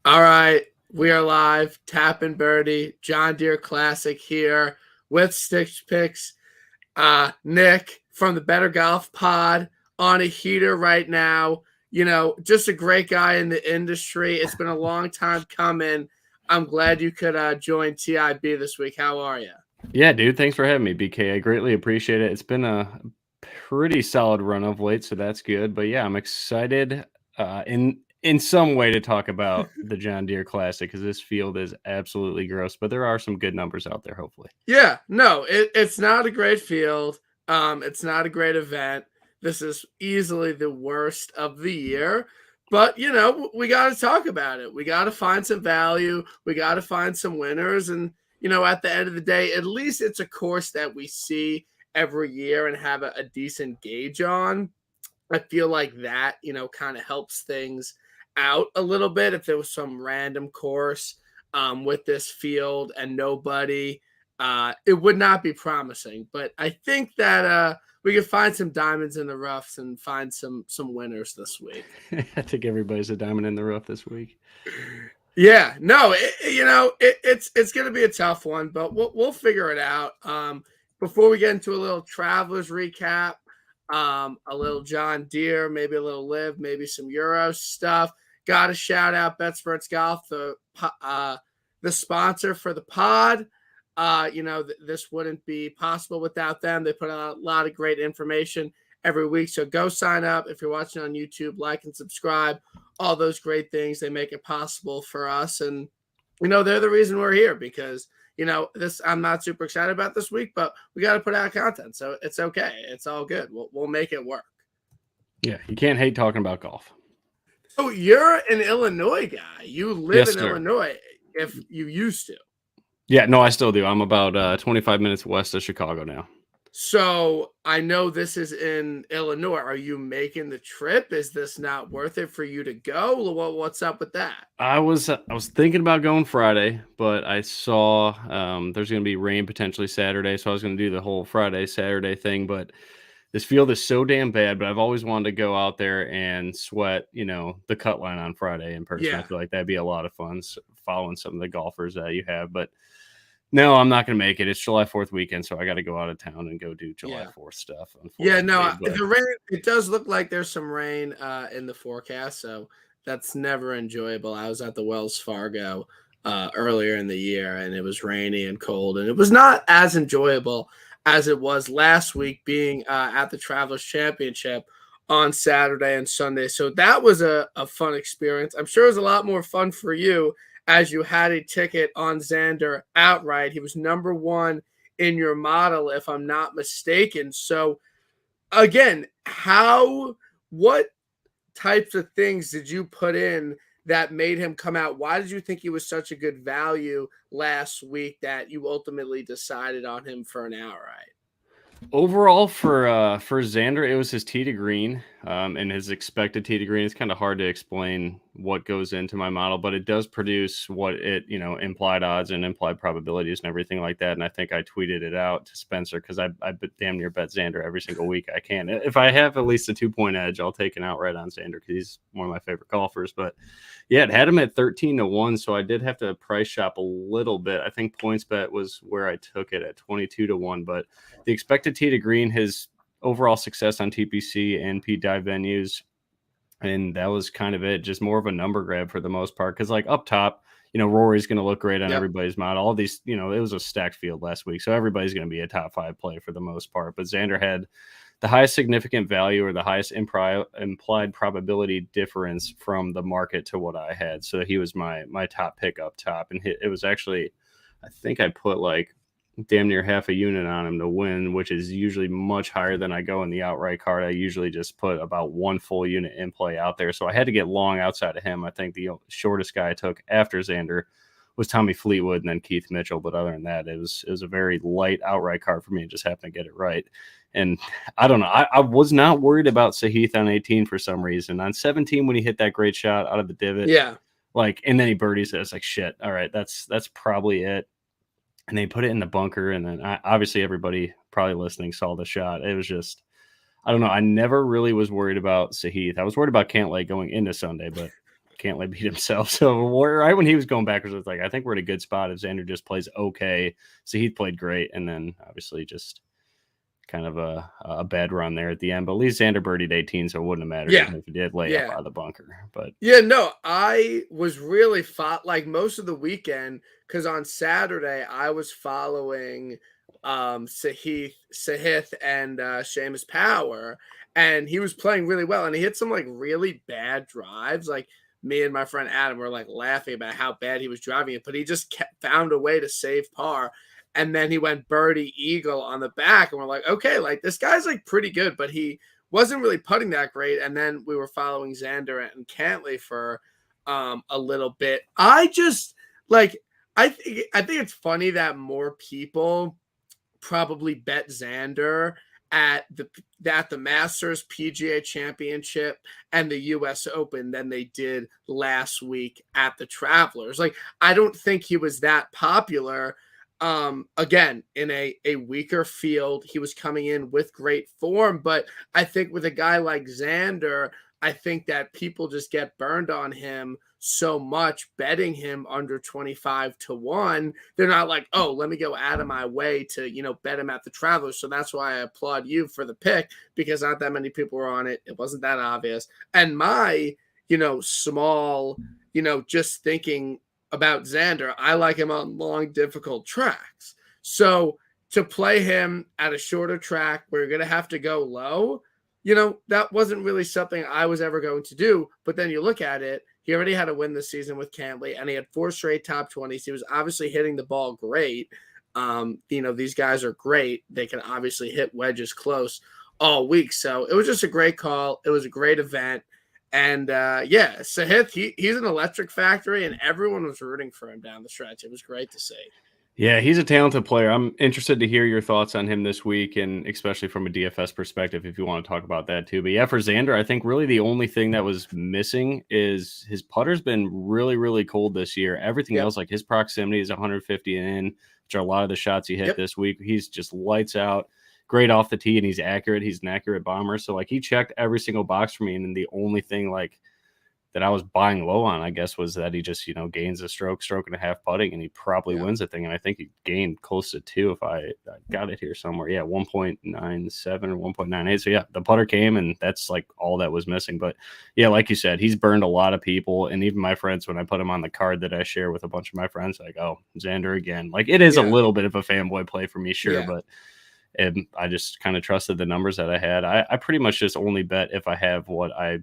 All right, we are live. Tapping Birdie, John Deere Classic here with Stitch Picks. Nick from the Better Golf Pod on a heater right now. You know, just a great guy in the industry. It's been a long time coming. I'm glad you could join TIB this week. How are you? Yeah, dude. Thanks for having me, BK. I greatly appreciate it. It's been a pretty solid run of late, so that's good. But yeah, I'm excited in some way to talk about the John Deere Classic because this field is absolutely gross. But there are some good numbers out there, hopefully. Yeah, no, it's not a great field. It's not a great event. This is easily the worst of the year. But, you know, we got to talk about it. We got to find some value. We got to find some winners. And, you know, at the end of the day, at least it's a course that we see every year and have a decent gauge on. I feel like that, you know, kind of helps things out a little bit. If there was some random course with this field and nobody, it would not be promising. But I think that we could find some diamonds in the roughs and find some winners this week. I think everybody's a diamond in the rough this week. Yeah, no, it's going to be a tough one, but we'll figure it out. Before we get into a little Travelers recap, a little John Deere, maybe a little Live, maybe some Euro stuff. Got to shout out BetSports Golf, the sponsor for the pod. This wouldn't be possible without them. They put out a lot of great information every week. So go sign up. If you're watching on YouTube, like and subscribe, all those great things. They make it possible for us. And, you know, they're the reason we're here because, you know, I'm not super excited about this week, but we got to put out content. So it's okay. It's all good. We'll make it work. Yeah, you can't hate talking about golf. So you're an Illinois guy. You live in sir. Illinois if you used to. Yeah, no, I still do. I'm about 25 minutes west of Chicago now. So I know this is in Illinois. Are you making the trip? Is this not worth it for you to go? What's up with that? I was thinking about going Friday, but I saw there's going to be rain potentially Saturday, so I was going to do the whole Friday Saturday thing. But this field is so damn bad. But I've always wanted to go out there and sweat, you know, the cut line on Friday in person. Yeah. I feel like that'd be a lot of fun following some of the golfers that you have. But no, I'm not going to make it. It's July 4th weekend, so I got to go out of town and go do July 4th stuff. Yeah, no, the rain, it does look like there's some rain in the forecast, so that's never enjoyable. I was at the Wells Fargo earlier in the year, and it was rainy and cold, and it was not as enjoyable as it was last week being at the Travelers Championship on Saturday and Sunday. So that was a fun experience. I'm sure it was a lot more fun for you as you had a ticket on Xander outright. He was number one in your model, if I'm not mistaken. So again, what types of things did you put in that made him come out? Why did you think he was such a good value last week that you ultimately decided on him for an outright? Overall, for Xander, it was his tee to green and his expected tee to green. It's kind of hard to explain what goes into my model, but it does produce what it, you know, implied odds and implied probabilities and everything like that. And I think I tweeted it out to Spencer because I damn near bet Xander every single week I can. If I have at least a 2-point edge, I'll take an outright on Xander because he's one of my favorite golfers. But yeah, it had him at 13-1, so I did have to price shop a little bit. I think PointsBet was where I took it at 22-1, but the expected tee to green, his overall success on TPC and P dive venues, and that was kind of it. Just more of a number grab for the most part, because like up top, you know, Rory's going to look great on everybody's model. All these, you know, it was a stacked field last week, so everybody's going to be a top 5 play for the most part. But Xander had the highest significant value or the highest implied probability difference from the market to what I had. So he was my top pick up top, and it was actually, I think I put like damn near half a unit on him to win, which is usually much higher than I go in the outright card. I usually just put about 1 full unit in play out there. So I had to get long outside of him. I think the shortest guy I took after Xander was Tommy Fleetwood and then Keith Mitchell. But other than that, it was a very light outright card for me. It just happened to get it right. And I don't know. I was not worried about Sahith on 18 for some reason. On 17, when he hit that great shot out of the divot, and then he birdies it, it's like, shit, all right, that's probably it. And they put it in the bunker, and then obviously everybody probably listening saw the shot. It was just, I don't know. I never really was worried about Sahith. I was worried about Cantlay going into Sunday, but Cantlay beat himself. So right when he was going backwards, I was like, I think we're in a good spot if Xander just plays okay. So he played great, and then obviously just kind of a bad run there at the end. But at least Xander birdied 18, so it wouldn't have mattered Yeah. if he did lay up out of the bunker. But yeah, no, I was really like most of the weekend, because on Saturday I was following Sahith and Seamus Power, and he was playing really well, and he hit some like really bad drives. Like me and my friend Adam were like laughing about how bad he was driving it, but he just found a way to save par. And then he went birdie eagle on the back, and we're like, okay, like this guy's like pretty good, but he wasn't really putting that great. And then we were following Xander and Cantlay for a little bit. I just like I think it's funny that more people probably bet Xander at the Masters, PGA Championship, and the US Open than they did last week at the Travelers. Like, I don't think he was that popular. Again, in a weaker field, he was coming in with great form, but I think with a guy like Xander, I think that people just get burned on him so much betting him under 25-1. They're not like, oh, let me go out of my way to, bet him at the Travelers. So that's why I applaud you for the pick, because not that many people were on it. It wasn't that obvious. And my, small, just thinking about Xander, I like him on long, difficult tracks. So to play him at a shorter track where you're going to have to go low, that wasn't really something I was ever going to do. But then you look at it, he already had a win this season with Cantlay, and he had 4 straight top 20s. He was obviously hitting the ball great. These guys are great. They can obviously hit wedges close all week. So it was just a great call. It was a great event. And Sahith, he's an electric factory, and everyone was rooting for him down the stretch. It was great to see. Yeah, he's a talented player. I'm interested to hear your thoughts on him this week, and especially from a DFS perspective, if you want to talk about that too. But yeah, for Xander, I think really the only thing that was missing is his putter's been really, really cold this year. Everything else, like his proximity is 150 and in, which are a lot of the shots he hit this week. He's just lights out, great off the tee, and he's accurate. He's an accurate bomber. So like he checked every single box for me, and then the only thing like that I was buying low on, I guess, was that he just, gains a stroke and a half putting, and he probably wins the thing. And I think he gained close to 2 if I got it here somewhere. Yeah, 1.97 or 1.98. So, yeah, the putter came, and that's like all that was missing. But, yeah, like you said, he's burned a lot of people. And even my friends, when I put him on the card that I share with a bunch of my friends, like, oh, Xander again. Like, it is a little bit of a fanboy play for me, sure, but I just kind of trusted the numbers that I had. I pretty much just only bet if I have what I,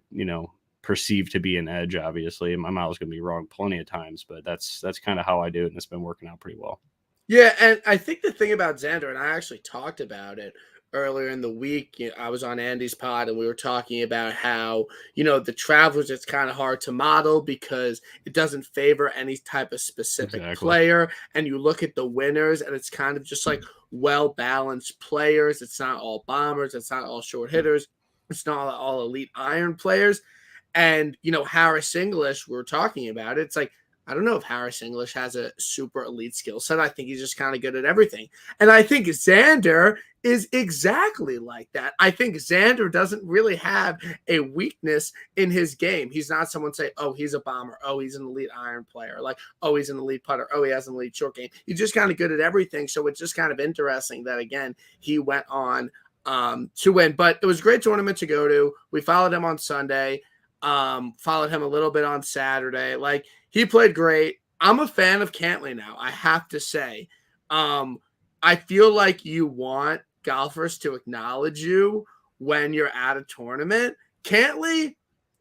perceive to be an edge, obviously. And my model's going to be wrong plenty of times, but that's kind of how I do it, and it's been working out pretty well. Yeah, and I think the thing about Xander, and I actually talked about it earlier in the week, I was on Andy's pod, and we were talking about how, the Travelers, it's kind of hard to model because it doesn't favor any type of specific player. And you look at the winners, and it's kind of just like well-balanced players. It's not all bombers. It's not all short hitters. It's not all elite iron players. And, Harris English, we're talking about it. It's like, I don't know if Harris English has a super elite skill set. I think he's just kind of good at everything. And I think Xander is exactly like that. I think Xander doesn't really have a weakness in his game. He's not someone say, oh, he's a bomber. Oh, he's an elite iron player. Like, oh, he's an elite putter. Oh, he has an elite short game. He's just kind of good at everything. So it's just kind of interesting that, again, he went on to win. But it was a great tournament to go to. We followed him on Sunday. Followed him a little bit on Saturday. Like, he played great. I'm a fan of Cantlay now, I have to say. I feel like you want golfers to acknowledge you when you're at a tournament. Cantlay,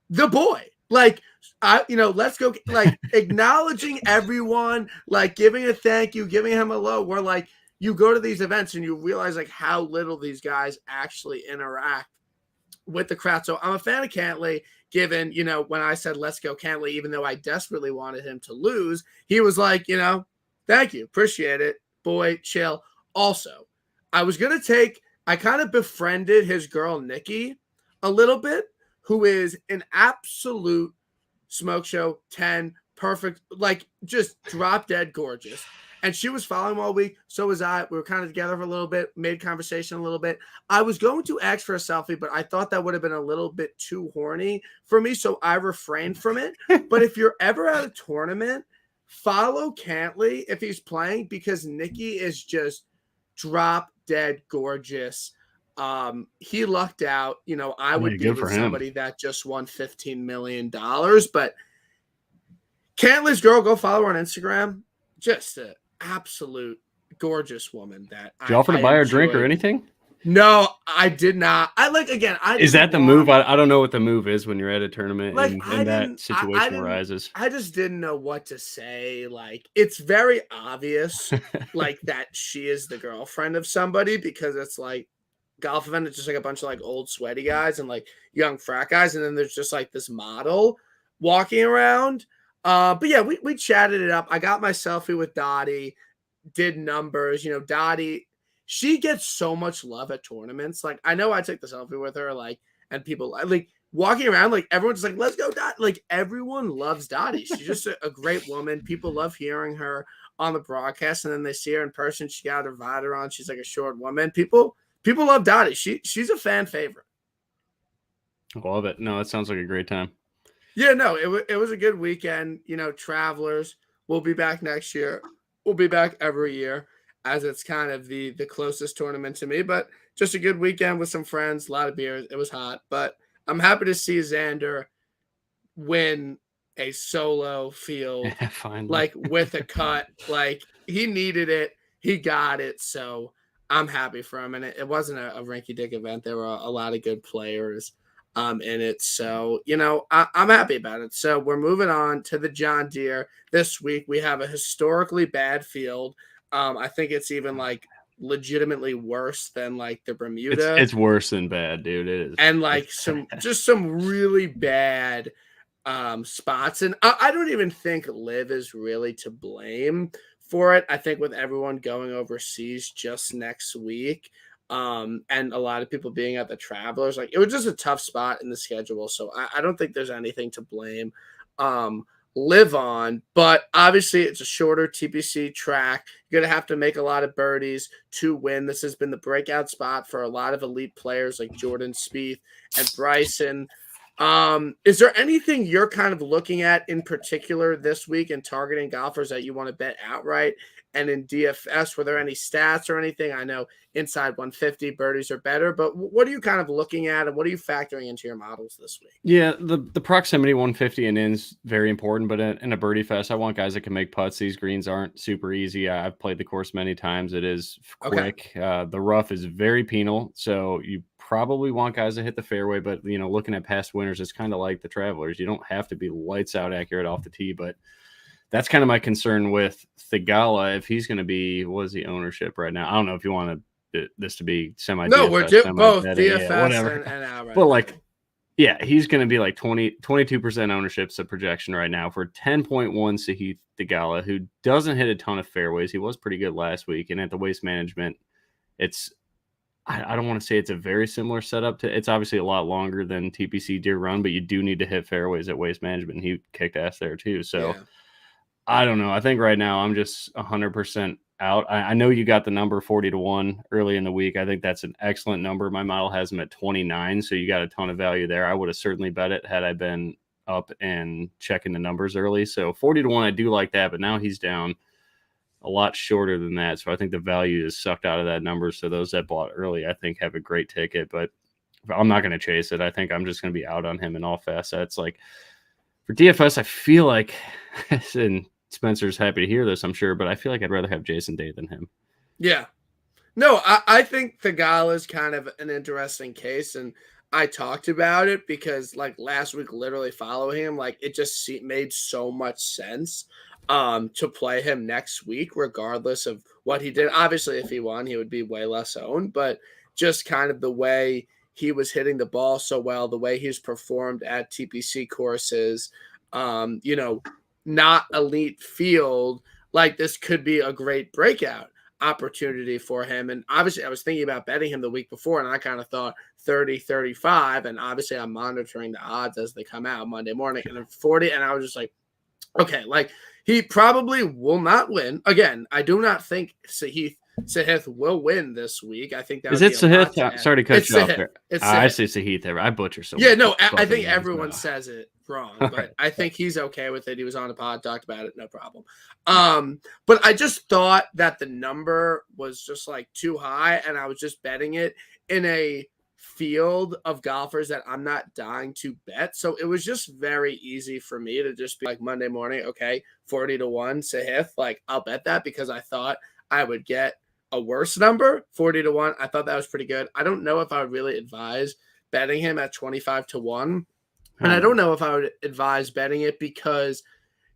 the boy. Like, let's go, like, acknowledging everyone, like, giving a thank you, giving him a low. Where, like, you go to these events and you realize, like, how little these guys actually interact with the crowd. So I'm a fan of Cantlay, given, when I said, let's go Cantlay, even though I desperately wanted him to lose, he was like, thank you. Appreciate it. Boy, chill. Also, I kind of befriended his girl, Nikki, a little bit, who is an absolute smoke show 10, perfect, like just drop dead gorgeous. And she was following all week. So was I. We were kind of together for a little bit, made conversation a little bit. I was going to ask for a selfie, but I thought that would have been a little bit too horny for me. So I refrained from it. But if you're ever at a tournament, follow Cantley if he's playing, because Nikki is just drop dead gorgeous. He lucked out. You know, I would be with somebody that just won $15 million, but Cantley's girl, go follow her on Instagram. Just an absolute gorgeous woman that Did you offer to buy her a drink or anything? No, I did not. Is that the move? I don't know what the move is when you're at a tournament and that situation arises. I just didn't know what to say. Like, it's very obvious, like, that she is the girlfriend of somebody, because it's like golf event. It's just like a bunch of like old sweaty guys and like young frat guys, and then there's just like this model walking around. But yeah, we chatted it up. I got my selfie with Dottie, did numbers. You know, Dottie, she gets so much love at tournaments. Like, I know I took the selfie with her, like, and people like walking around, like everyone's like, let's go, Dottie. Like, everyone loves Dottie. She's just a great woman. People love hearing her on the broadcast, and then they see her in person. She got her visor on. She's like a short woman. People love Dottie. She's a fan favorite. Love it. No, it sounds like a great time. Yeah, no, it was a good weekend. You know, Travelers will be back next year. We'll be back every year, as it's kind of the closest tournament to me. But just a good weekend with some friends, a lot of beers. It was hot, but I'm happy to see Xander win a solo field, like with a cut. Like, he needed it, he got it. So I'm happy for him. And it wasn't a rinky-dink event. There were a lot of good players in it. So, you know, I'm happy about it. So we're moving on to the John Deere. This week we have a historically bad field. I think it's even like legitimately worse than like the Bermuda. It's worse than bad, dude. It is. And like some really bad spots. And I don't even think Liv is really to blame for it. I think with everyone going overseas just next week, and a lot of people being at the Travelers, like, it was just a tough spot in the schedule. So I don't think there's anything to blame Liv on, but obviously it's a shorter TPC track. You're going to have to make a lot of birdies to win. This has been the breakout spot for a lot of elite players like Jordan Spieth and Bryson. Is there anything you're kind of looking at in particular this week and targeting golfers that you want to bet outright? And in DFS, were there any stats or anything? I know inside 150 birdies are better, but what are you kind of looking at, and what are you factoring into your models this week? Yeah, the proximity 150 and in is very important, but in a birdie fest, I want guys that can make putts. These greens aren't super easy. I've played the course many times. It is quick. Okay. The rough is very penal, so you probably want guys to hit the fairway, but, you know, looking at past winners, it's kind of like the Travelers. You don't have to be lights out accurate off the tee, but that's kind of my concern with Theegala. If he's going to be, what is the ownership right now? I don't know if you want this to be semi. No, we're both DFS whatever. And outright. But like, yeah, he's going to be like 22% ownership's a projection right now for 10.1 Sahith Theegala, who doesn't hit a ton of fairways. He was pretty good last week, and at the Waste Management, it's, I don't want to say it's a very similar setup to, it's obviously a lot longer than TPC Deere Run, but you do need to hit fairways at Waste Management, and he kicked ass there too. So. Yeah. I don't know. I think right now I'm just 100% out. I know you got the number 40-1 early in the week. I think that's an excellent number. My model has him at 29, so you got a ton of value there. I would have certainly bet it had I been up and checking the numbers early. So 40-1, I do like that, but now he's down a lot shorter than that. So I think the value is sucked out of that number. So those that bought early, I think, have a great ticket, but I'm not going to chase it. I think I'm just going to be out on him in all facets. Like for DFS, I feel like, and Spencer's happy to hear this, I'm sure, but I feel like I'd rather have Jason Day than him. Yeah. No, I think Theegala is kind of an interesting case, and I talked about it because, like, last week, literally following him, like, it just made so much sense to play him next week, regardless of what he did. Obviously, if he won, he would be way less owned, but just kind of the way he was hitting the ball so well, the way he's performed at TPC courses, you know, not elite field, like, this could be a great breakout opportunity for him. And obviously I was thinking about betting him the week before, and I kind of thought 30-35, and obviously I'm monitoring the odds as they come out Monday morning, and 40, and I was just like, Okay, like he probably will not win. Again, I do not think Sahith will win this week. I think that Is would it be a lot to Sahith? add. Sorry to cut It's you off Sahith. there. It's I Sahith. say Sahith. I butcher so Yeah, many no, I fucking think names. everyone says it wrong, All but right. I think he's okay with it. He was on the pod, talked about it, no problem. But I just thought that the number was just like too high, and I was just betting it in a field of golfers that I'm not dying to bet. So it was just very easy for me to just be like Monday morning, okay, 40-1 Sahith. Like I'll bet that because I thought I would get a worse number, 40-1. I thought that was pretty good. I don't know if I would really advise betting him at 25-1. And I don't know if I would advise betting it because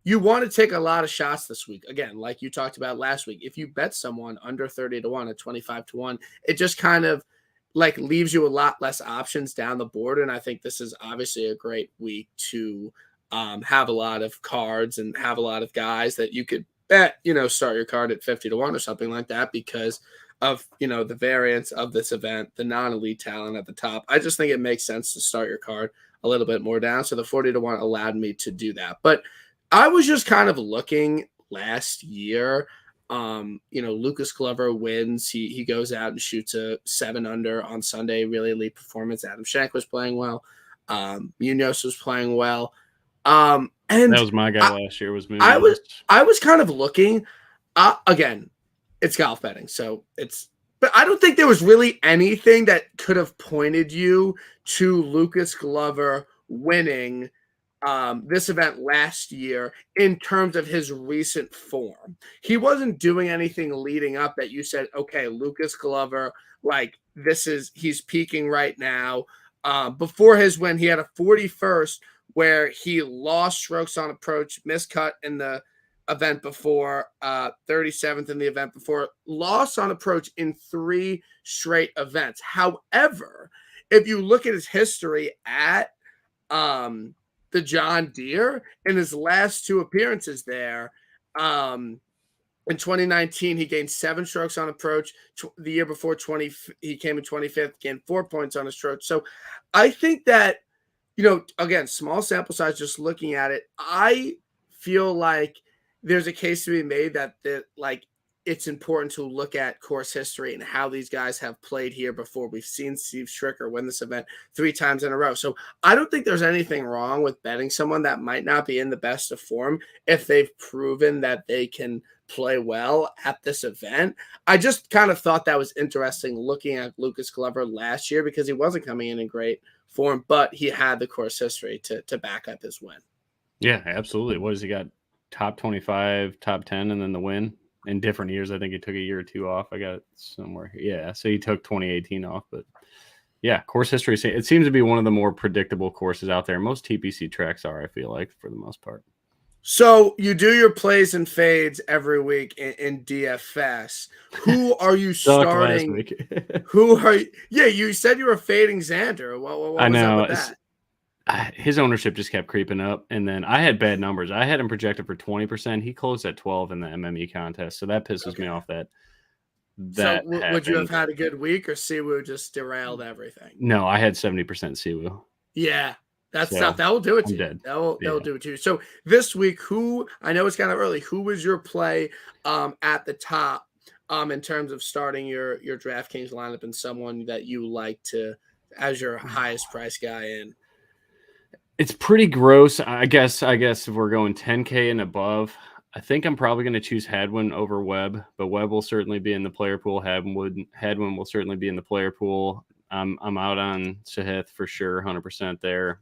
you want to take a lot of shots this week. Again, like you talked about last week, if you bet someone under 30-1 at 25-1, it just kind of like leaves you a lot less options down the board. And I think this is obviously a great week to have a lot of cards and have a lot of guys that you could bet, start your card at 50-1 or something like that because of, the variance of this event, the non-elite talent at the top. I just think it makes sense to start your card a little bit more down. So the 40-1 allowed me to do that. But I was just kind of looking last year. Lucas Glover wins. He goes out and shoots a 7 under on Sunday. Really elite performance. Adam Shank was playing well. Munoz was playing well. And that was my guy last year. Was Munoz. I was kind of looking. Again, it's golf betting, so but I don't think there was really anything that could have pointed you to Lucas Glover winning this event last year in terms of his recent form. He wasn't doing anything leading up that you said, okay, Lucas Glover, like he's peaking right now. Before his win, he had a 41st where he lost strokes on approach, miscut in the event before, 37th in the event before, loss on approach in 3 straight events. However, if you look at his history at the John Deere in his last 2 appearances there, in 2019, he gained 7 strokes on approach. The year before, he came in 25th, gained 4 points on his stroke. So I think that, again, small sample size, just looking at it, I feel like there's a case to be made that it's important to look at course history and how these guys have played here before. We've seen Steve Stricker win this event 3 times in a row. So I don't think there's anything wrong with betting someone that might not be in the best of form if they've proven that they can play well at this event. I just kind of thought that was interesting looking at Lucas Glover last year because he wasn't coming in great form, but he had the course history to back up his win. Yeah, absolutely. What has he got? Top 25, top 10, and then the win in different years. I think he took a year or 2 off. I got it somewhere. Yeah, so he took 2018 off. But yeah, course history. It seems to be one of the more predictable courses out there. Most TPC tracks are, I feel like, for the most part. So you do your plays and fades every week in DFS. Who are you starting? Last week. Who are you? Yeah, you said you were fading Xander. What I was know. up with that? His ownership just kept creeping up, and then I had bad numbers. I had him projected for 20%. He closed at 12 in the MME contest, so that pisses me off. So would you have had a good week, or Siwoo just derailed everything? No, I had 70% Siwoo. Yeah, that's tough. That will do it to you. That will do it to you. So this week, I know it's kind of early. Who was your play at the top in terms of starting your DraftKings lineup and someone that you like to as your highest price guy in? It's pretty gross. I guess if we're going 10K and above, I think I'm probably going to choose Hadwin over Webb, but Webb will certainly be in the player pool. Hadwin will certainly be in the player pool. I'm out on Sahith for sure, 100% there.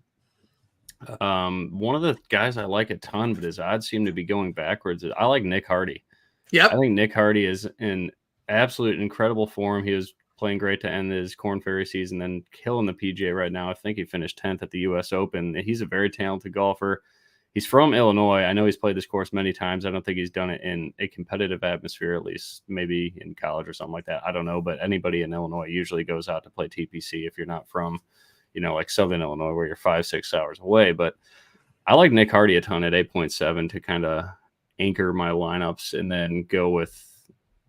One of the guys I like a ton, but his odds seem to be going backwards. I like Nick Hardy. Yep. I think Nick Hardy is in absolute incredible form. He was playing great to end his Corn Ferry season, then killing the PGA right now. I think he finished 10th at the U.S. Open. He's a very talented golfer. He's from Illinois. I know he's played this course many times. I don't think he's done it in a competitive atmosphere, at least maybe in college or something like that. I don't know, but anybody in Illinois usually goes out to play TPC if you're not from, like Southern Illinois where you're 5-6 hours away. But I like Nick Hardy a ton at 8.7 to kind of anchor my lineups and then go with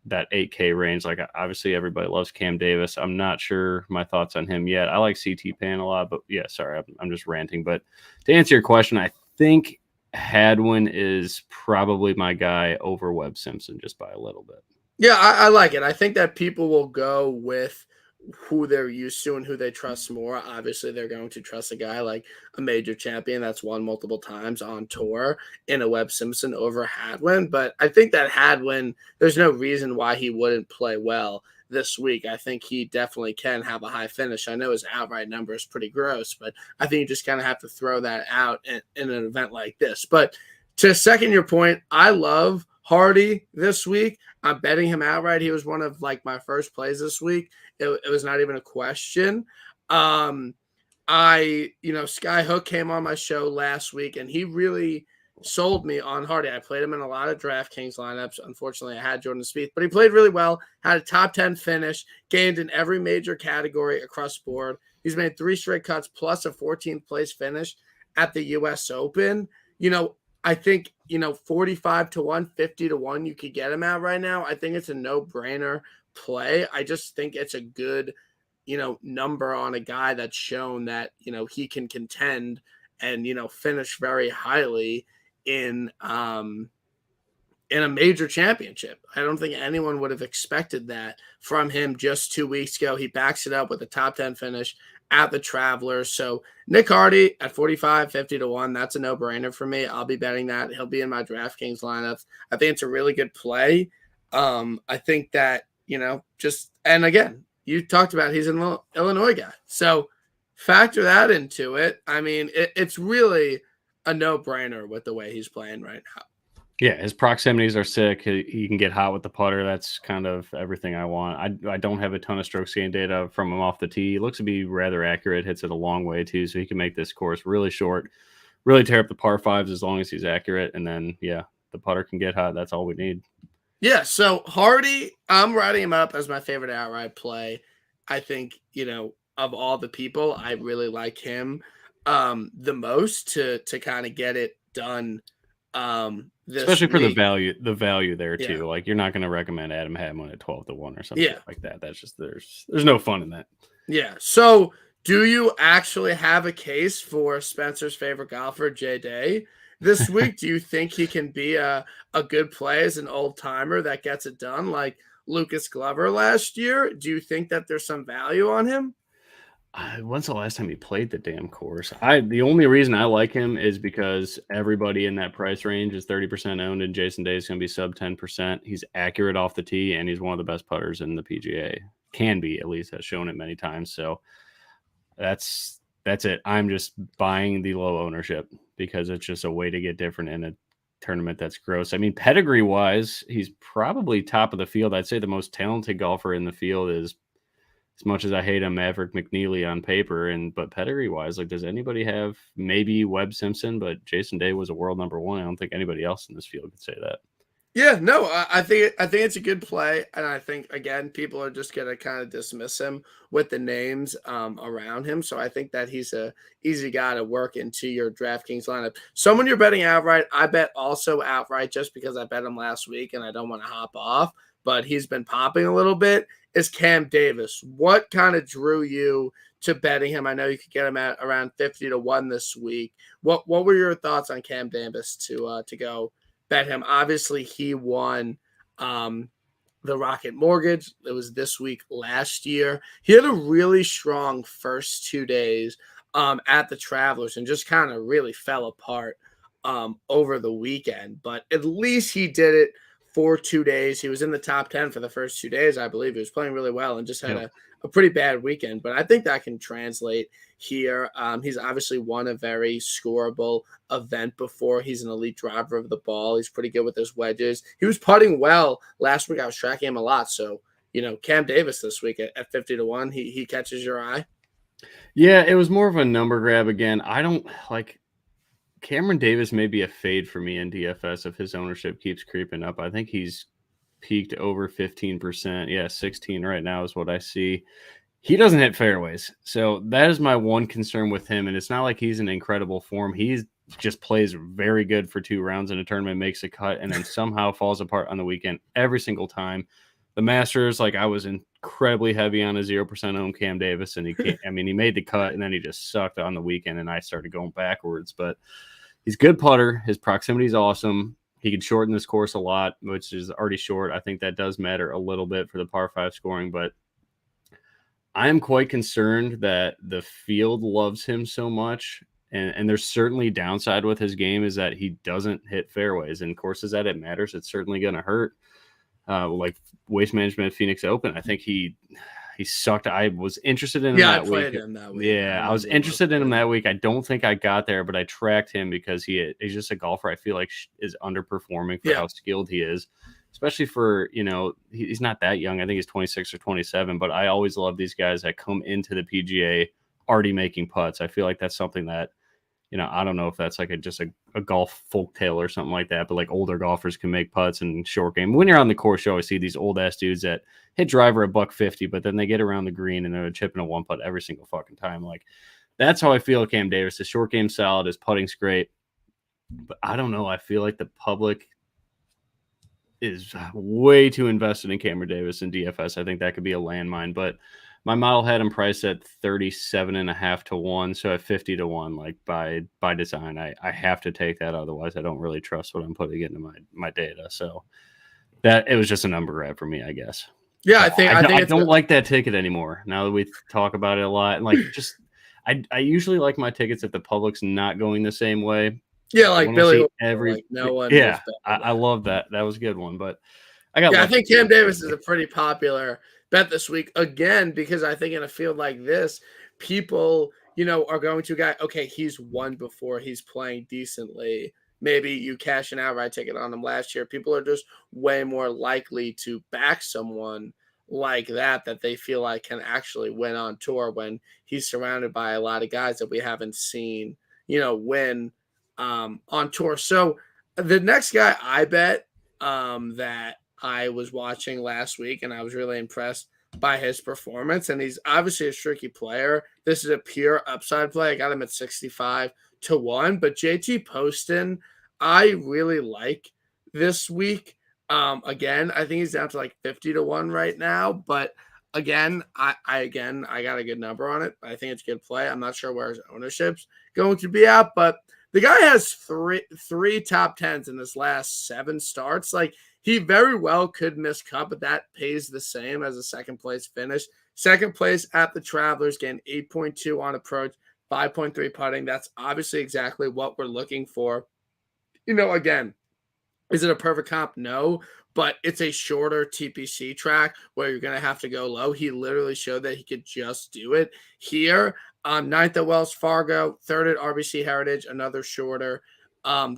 that 8K range. Like obviously everybody loves Cam Davis. I'm not sure my thoughts on him yet. I like CT Pan a lot, but yeah, sorry, I'm just ranting. But to answer your question, I think Hadwin is probably my guy over Webb Simpson just by a little bit. Yeah, I like it. I think that people will go with who they're used to and who they trust more. Obviously, they're going to trust a guy like a major champion that's won multiple times on tour in a Webb Simpson over Hadwin. But I think that Hadwin, there's no reason why he wouldn't play well this week. I think he definitely can have a high finish. I know his outright number is pretty gross, but I think you just kind of have to throw that out in an event like this. But to second your point, I love Hardy this week. I'm betting him outright. He was one of like my first plays this week. It was not even a question. Sky Hook came on my show last week and he really sold me on Hardy. I played him in a lot of DraftKings lineups. Unfortunately, I had Jordan Spieth, but he played really well, had a top 10 finish, gained in every major category across the board. He's made 3 straight cuts plus a 14th place finish at the US Open. I think, 45 to 1, 50 to 1, you could get him out right now. I think it's a no-brainer play. I just think it's a good, number on a guy that's shown that, he can contend and, finish very highly in a major championship. I don't think anyone would have expected that from him just 2 weeks ago. He backs it up with a top 10 finish at the Travelers. So Nick Hardy at 45, 50 to 1, that's a no-brainer for me. I'll be betting that. He'll be in my DraftKings lineups. I think it's a really good play. I think that, and again, you talked about he's an Illinois guy. So factor that into it. I mean, it's really a no-brainer with the way he's playing right now. Yeah, his proximities are sick. He can get hot with the putter. That's kind of everything I want. I don't have a ton of strokes gain data from him off the tee. He looks to be rather accurate, hits it a long way too, so he can make this course really short, really tear up the par fives as long as he's accurate. And then, the putter can get hot. That's all we need. Yeah, so Hardy, I'm writing him up as my favorite outright play. I think, of all the people, I really like him the most to kind of get it done. Especially for week. the value there too. Yeah. Like you're not going to recommend Adam Hadwin at 12 to 1 or something like that. That's just there's no fun in that. Yeah. So do you actually have a case for Spencer's favorite golfer, Jay Day, this week? Do you think he can be a good play as an old timer that gets it done like Lucas Glover last year? Do you think that there's some value on him? When's the last time he played the damn course? The only reason I like him is because everybody in that price range is 30% owned, and Jason Day is going to be sub 10%. He's accurate off the tee, and he's one of the best putters in the PGA. Can be, at least, has shown it many times. So that's it. I'm just buying the low ownership because it's just a way to get different in a tournament that's gross. I mean, pedigree-wise, he's probably top of the field. I'd say the most talented golfer in the field is, as much as I hate him, Maverick McNeely on paper, but pedigree-wise, like, does anybody have maybe Webb Simpson? But Jason Day was a world number 1. I don't think anybody else in this field could say that. Yeah, no, I think it's a good play, and I think again people are just gonna kind of dismiss him with the names around him. So I think that he's a easy guy to work into your DraftKings lineup. Someone you're betting outright, I bet also outright just because I bet him last week and I don't want to hop off, but he's been popping a little bit. Is Cam Davis. What kind of drew you to betting him? I know you could get him at around 50 to 1 this week. What were your thoughts on Cam Davis to go bet him? Obviously, he won the Rocket Mortgage. It was this week last year. He had a really strong first 2 days at the Travelers and just kind of really fell apart over the weekend. But at least he did it for 2 days. He was in the top 10 for the first 2 days, I believe. He was playing really well and just had a pretty bad weekend. But I think that can translate here. He's obviously won a very scoreable event before. He's an elite driver of the ball. He's pretty good with his wedges. He was putting well last week. I was tracking him a lot. So, Cam Davis this week at 50 to 1, he catches your eye. Yeah, it was more of a number grab again. I don't like Cameron Davis may be a fade for me in DFS if his ownership keeps creeping up. I think he's peaked over 15%. Yeah, 16 right now is what I see. He doesn't hit fairways. So that is my one concern with him. And it's not like he's in incredible form. He just plays very good for 2 rounds in a tournament, makes a cut, and then somehow falls apart on the weekend every single time. The Masters, like, I was incredibly heavy on a 0% owned Cam Davis, and he made the cut, and then he just sucked on the weekend, and I started going backwards. But he's a good putter. His proximity is awesome. He can shorten this course a lot, which is already short. I think that does matter a little bit for the par 5 scoring, but I am quite concerned that the field loves him so much. And there's certainly downside with his game is that he doesn't hit fairways, and courses that it matters. It's certainly going to hurt. Like Waste Management at Phoenix Open, I think he sucked. I was interested in him I that week. played him that week. Yeah, I was interested in him that week. I don't think I got there, but I tracked him because he's just a golfer I feel like is underperforming for how skilled he is, especially for, he's not that young. I think he's 26 or 27, but I always love these guys that come into the PGA already making putts. I feel like that's something that, I don't know if that's like just a golf folktale or something like that, but like older golfers can make putts in short game. When you're on the course, you always see these old ass dudes that hit driver at $150, but then they get around the green and they're chipping a one putt every single fucking time. Like that's how I feel Cam Davis. The short game solid, his putting's great, but I don't know. I feel like the public is way too invested in Cameron Davis and DFS. I think that could be a landmine, but my model had him priced at 37.5 to 1. So at 50 to 1, like by design, I have to take that. Otherwise I don't really trust what I'm putting into my data. So that it was just a number grab for me, I guess. Yeah. I don't like that ticket anymore. Now that we talk about it a lot, like just, I usually like my tickets if the public's not going the same way. Yeah. Like Billy, no one. Yeah. I love that. That was a good one, but I think Cam Davis is a pretty popular bet this week again, because I think in a field like this, people, are going to guy, okay, he's won before, he's playing decently. Maybe you cash an outright ticket on him last year. People are just way more likely to back someone like that they feel like can actually win on tour when he's surrounded by a lot of guys that we haven't seen, win on tour. So the next guy I bet that I was watching last week, and I was really impressed by his performance. And he's obviously a streaky player. This is a pure upside play. I got him at 65 to 1. But JT Poston, I really like this week. Again, I think he's down to like 50 to 1 right now. But again, I got a good number on it. I think it's a good play. I'm not sure where his ownership's going to be at, but the guy has three top 10s in his last 7 starts. Like, he very well could miss cut, but that pays the same as a second place finish. Second place at the Travelers, getting 8.2 on approach, 5.3 putting. That's obviously exactly what we're looking for. Again, is it a perfect comp? No, but it's a shorter TPC track where you're going to have to go low. He literally showed that he could just do it here. 9th at Wells Fargo, 3rd at RBC Heritage, another shorter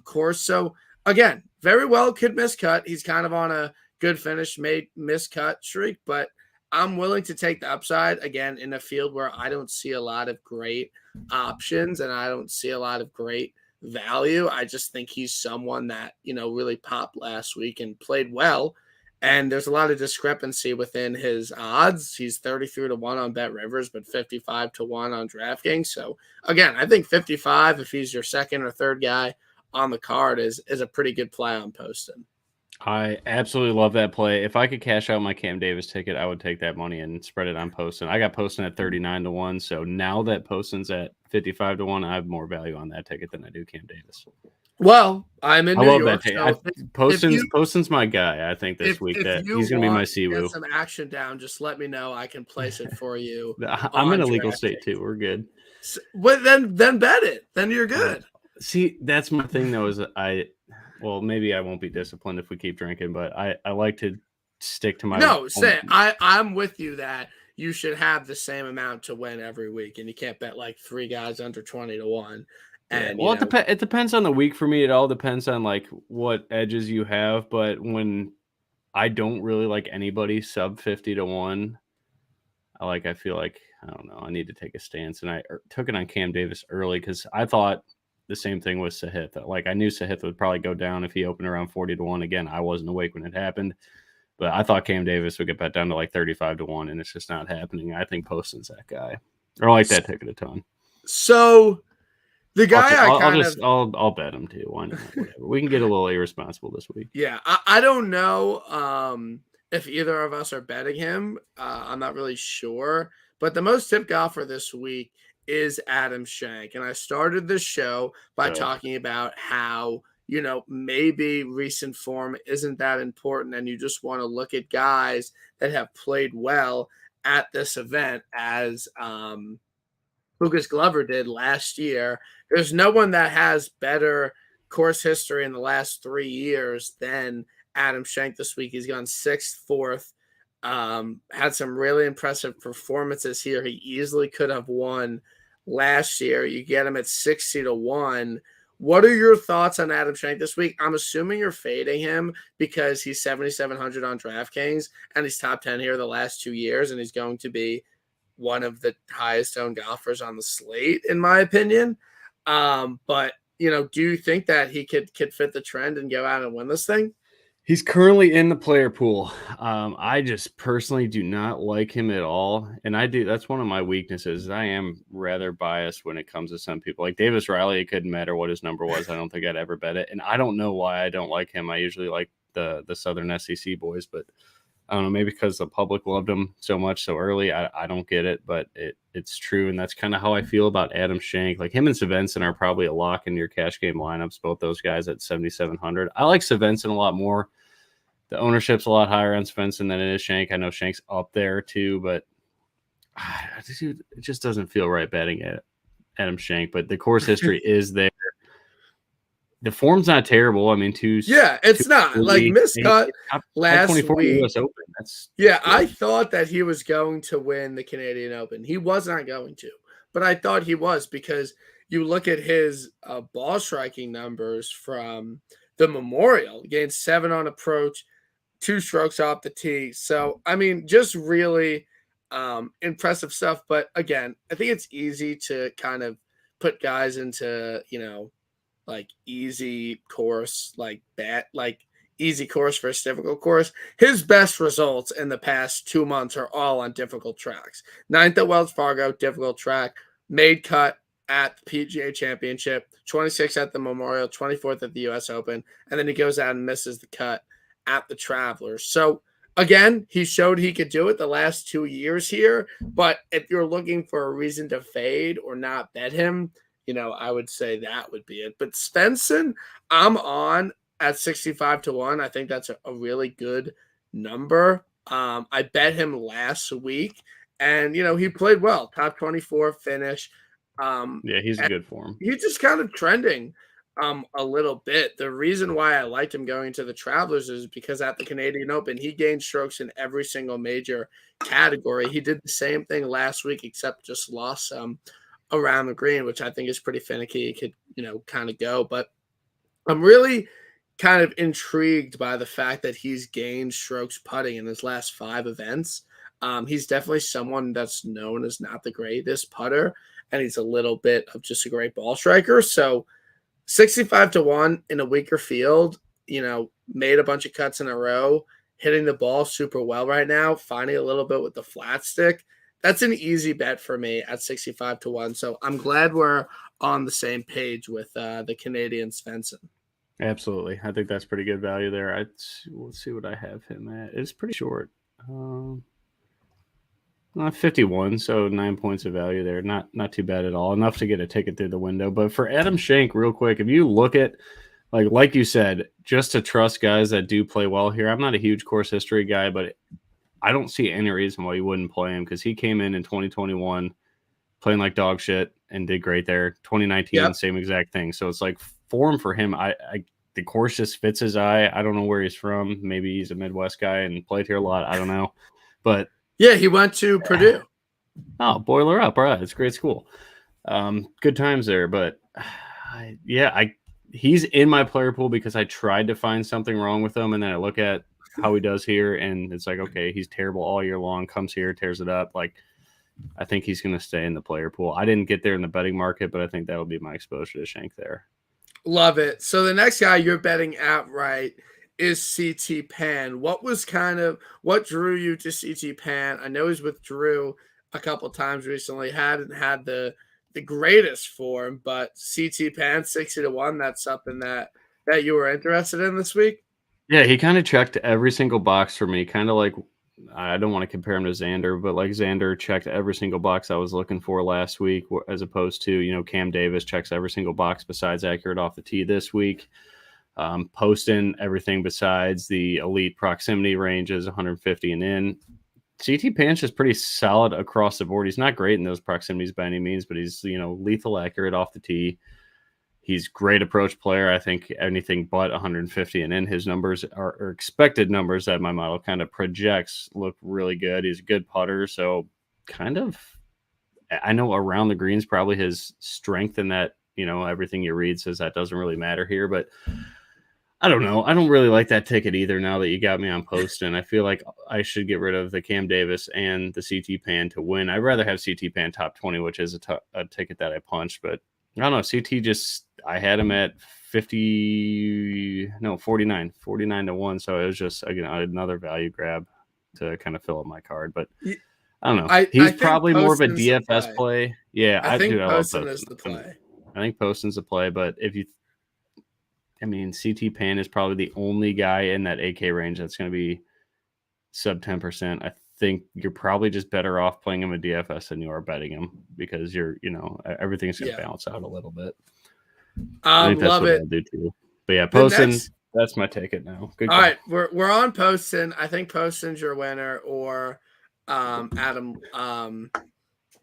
course. So again, very well could miscut. He's kind of on a good finish, made miscut streak, but I'm willing to take the upside again in a field where I don't see a lot of great options and I don't see a lot of great value. I just think he's someone that, really popped last week and played well. And there's a lot of discrepancy within his odds. He's 33 to 1 on Bet Rivers, but 55 to 1 on DraftKings. So again, I think 55, if he's your second or third guy on the card, is a pretty good play on Poston. I absolutely love that play. If I could cash out my Cam Davis ticket, I would take that money and spread it on Poston. I got Poston at 39 to 1. So now that Poston's at 55 to 1, I have more value on that ticket than I do Cam Davis. Well, I'm in New York. That ticket. Poston's my guy. I think this week that he's going to be my Siwoo. Get some action down, just let me know. I can place it for you. I'm in a legal state too. We're good. So, well, then bet it. Then you're good. See, that's my thing though. Is well, maybe I won't be disciplined if we keep drinking, but I like to stick to my. No, I'm with you that you should have the same amount to win every week, and you can't bet like 3 guys under 20 to 1. And well, it depends on the week for me. It all depends on like what edges you have. But when I don't really like anybody sub 50 to 1, I feel like, I don't know, I need to take a stance. And I took it on Cam Davis early because I thought the same thing with Sahith. Like I knew Sahith would probably go down if he opened around 40 to 1. Again, I wasn't awake when it happened, but I thought Cam Davis would get bet down to like 35 to 1, and it's just not happening. I think Poston's that guy. I like that ticket a ton. So the guy I'll bet him too. Why not? Whatever. We can get a little irresponsible this week. Yeah, I don't know if either of us are betting him. I'm not really sure. But the most tipped golfer this week is Adam Shank. And I started this show by Good. talking about how, maybe recent form isn't that important and you just want to look at guys that have played well at this event as Lucas Glover did last year. There's no one that has better course history in the last 3 years than Adam Shank this week. He's gone sixth, fourth, had some really impressive performances here. He easily could have won last year. You get him at 60-1. What are your thoughts on Adam Shank this week? I'm assuming you're fading him because he's 7,700 on DraftKings and he's top 10 here the last 2 years, and he's going to be one of the highest owned golfers on the slate, in my opinion. But do you think that he could fit the trend and go out and win this thing? He's currently in the player pool. I just personally do not like him at all. And that's one of my weaknesses. I am rather biased when it comes to some people. Like Davis Riley, it couldn't matter what his number was. I don't think I'd ever bet it. And I don't know why I don't like him. I usually like the Southern SEC boys, but I don't know, maybe because the public loved him so much so early. I don't get it, but it's true. And that's kind of how I feel about Adam Shank. Like him and Svensson are probably a lock in your cash game lineups, both those guys at 7,700. I like Svensson a lot more. The ownership's a lot higher on Svensson than it is Shank. I know Shank's up there too, but it just doesn't feel right betting at Adam Shank. But the course history is there. The form's not terrible. I mean, it's not like miscut last 24 week. US Open. I thought that he was going to win the Canadian Open. He was not going to, but I thought he was because you look at his ball striking numbers from the Memorial. He gained 7 on approach, 2 strokes off the tee. So, I mean, just really impressive stuff. But again, I think it's easy to kind of put guys into, like easy course, like easy course versus difficult course. His best results in the past 2 months are all on difficult tracks. 9th at Wells Fargo, difficult track, made cut at the PGA Championship, 26th at the Memorial, 24th at the US Open, and then he goes out and misses the cut at the Travelers. So again, he showed he could do it the last 2 years here, but if you're looking for a reason to fade or not bet him, I would say that would be it. But Svensson, I'm on at 65-1. I think that's a really good number. I bet him last week, and he played well. Top 24 finish. Yeah, he's a good form. He's just kind of trending a little bit. The reason why I liked him going to the Travelers is because at the Canadian Open, he gained strokes in every single major category. He did the same thing last week, except just lost some around the green, which I think is pretty finicky. He could, kind of go. But I'm really kind of intrigued by the fact that he's gained strokes putting in his last 5 events. He's definitely someone that's known as not the greatest putter, and he's a little bit of just a great ball striker. So 65-1 in a weaker field, made a bunch of cuts in a row, hitting the ball super well right now, finding a little bit with the flat stick. That's an easy bet for me at 65-1. So I'm glad we're on the same page with the Canadian Svensson. Absolutely. I think that's pretty good value there. Let's see what I have him at. It's pretty short. 51, so 9 points of value there. Not too bad at all. Enough to get a ticket through the window. But for Adam Shank, real quick, if you look at, like you said, just to trust guys that do play well here. I'm not a huge course history guy, but I don't see any reason why you wouldn't play him because he came in 2021 playing like dog shit and did great there. 2019, Same exact thing. So it's like form for him. The course just fits his eye. I don't know where he's from. Maybe he's a Midwest guy and played here a lot. I don't know. But yeah, he went to Purdue. Oh, Boiler Up. All right. It's a great school. Good times there. But he's in my player pool because I tried to find something wrong with him. And then I look at how he does here. And it's like, okay, he's terrible all year long. Comes here, tears it up. Like, I think he's going to stay in the player pool. I didn't get there in the betting market, but I think that will be my exposure to Shank there. Love it. So the next guy you're betting outright is CT Pan. What drew you to CT Pan? I know he's with Drew a couple times recently. Hadn't had the greatest form, but CT Pan 60-1. That's something that you were interested in this week. Yeah, he kind of checked every single box for me. Kind of like I don't want to compare him to Xander, but like Xander checked every single box I was looking for last week, as opposed to, Cam Davis checks every single box besides accurate off the tee this week. Posting everything besides the elite proximity ranges, 150 and in. CT Panch is pretty solid across the board. He's not great in those proximities by any means, but he's, lethal accurate off the tee. He's great approach player. I think anything but 150 and in. His numbers are expected numbers that my model kind of projects look really good. He's a good putter. So kind of, I know around the greens probably his strength in that, everything you read says that doesn't really matter here, but I don't know. I don't really like that ticket either now that you got me on Poston. I feel like I should get rid of the Cam Davis and the CT Pan to win. I'd rather have CT Pan top 20, which is a ticket that I punched, but I don't know. CT I had him at 49 to 1. So it was just, again, another value grab to kind of fill up my card. But I don't know. He's probably more of a DFS play. Yeah, I think love Poston is the play. I think Poston's the play, but CT Pan is probably the only guy in that AK range that's going to be sub 10%. I think you're probably just better off playing him a DFS than you are betting him, because everything's going to balance out a little bit. I think that's love what it. I'll do too. But yeah, Poston, that's my ticket now. Good all right, we're on Poston. I think Poston's your winner, or Adam,